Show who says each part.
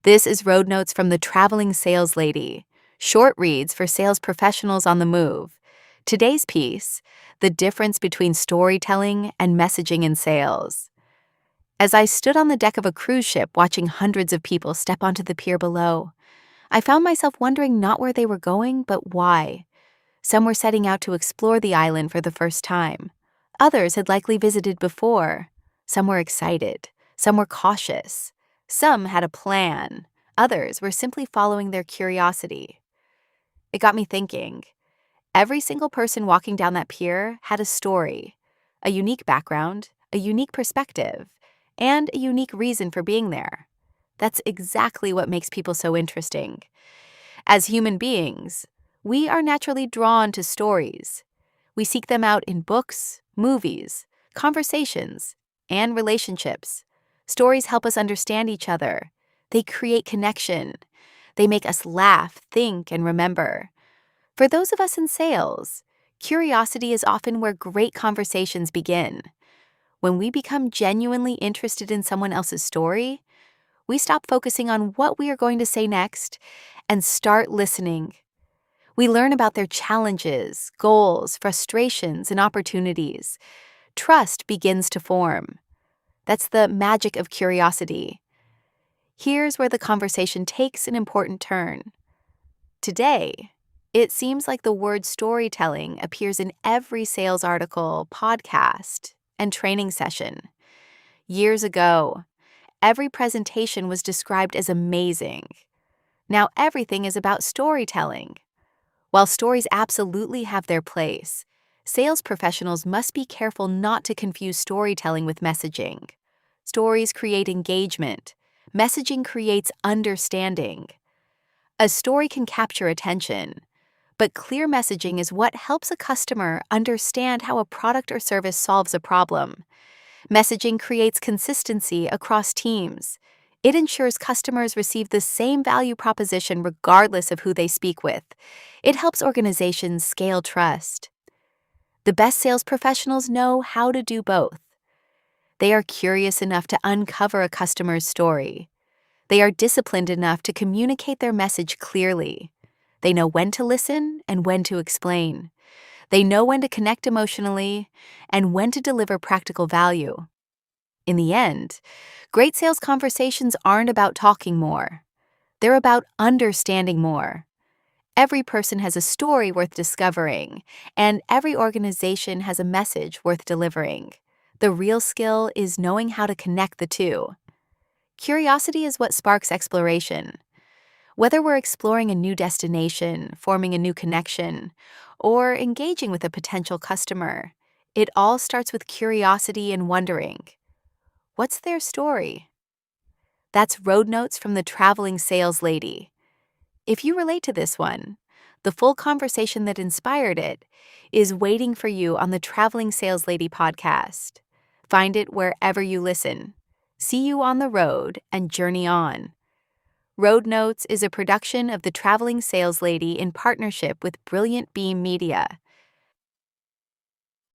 Speaker 1: This is Road Notes from the Traveling Saleslady, short reads for sales professionals on the move. Today's piece, the difference between storytelling and messaging in sales. As I stood on the deck of a cruise ship watching hundreds of people step onto the pier below, I found myself wondering not where they were going, but why. Some were setting out to explore the island for the first time. Others had likely visited before. Some were excited. Some were cautious. Some had a plan. Others were simply following their curiosity. It got me thinking. Every single person walking down that pier had a story, a unique background, a unique perspective, and a unique reason for being there. That's exactly what makes people so interesting. As human beings, we are naturally drawn to stories. We seek them out in books, movies, conversations, and relationships. Stories help us understand each other. They create connection. They make us laugh, think, and remember. For those of us in sales, curiosity is often where great conversations begin. When we become genuinely interested in someone else's story, we stop focusing on what we are going to say next and start listening. We learn about their challenges, goals, frustrations, and opportunities. Trust begins to form. That's the magic of curiosity. Here's where the conversation takes an important turn. Today, it seems like the word storytelling appears in every sales article, podcast, and training session. Years ago, every presentation was described as amazing. Now everything is about storytelling. While stories absolutely have their place, sales professionals must be careful not to confuse storytelling with messaging. Stories create engagement. Messaging creates understanding. A story can capture attention, but clear messaging is what helps a customer understand how a product or service solves a problem. Messaging creates consistency across teams. It ensures customers receive the same value proposition regardless of who they speak with. It helps organizations scale trust. The best sales professionals know how to do both. They are curious enough to uncover a customer's story. They are disciplined enough to communicate their message clearly. They know when to listen and when to explain. They know when to connect emotionally and when to deliver practical value. In the end, great sales conversations aren't about talking more. They're about understanding more. Every person has a story worth discovering, and every organization has a message worth delivering. The real skill is knowing how to connect the two. Curiosity is what sparks exploration. Whether we're exploring a new destination, forming a new connection, or engaging with a potential customer, it all starts with curiosity and wondering, what's their story? That's Road Notes from the Traveling Saleslady. If you relate to this one, the full conversation that inspired it is waiting for you on the Traveling Saleslady podcast. Find it wherever you listen. See you on the road and journey on. Road Notes is a production of the Traveling Saleslady in partnership with Brilliant Beam Media.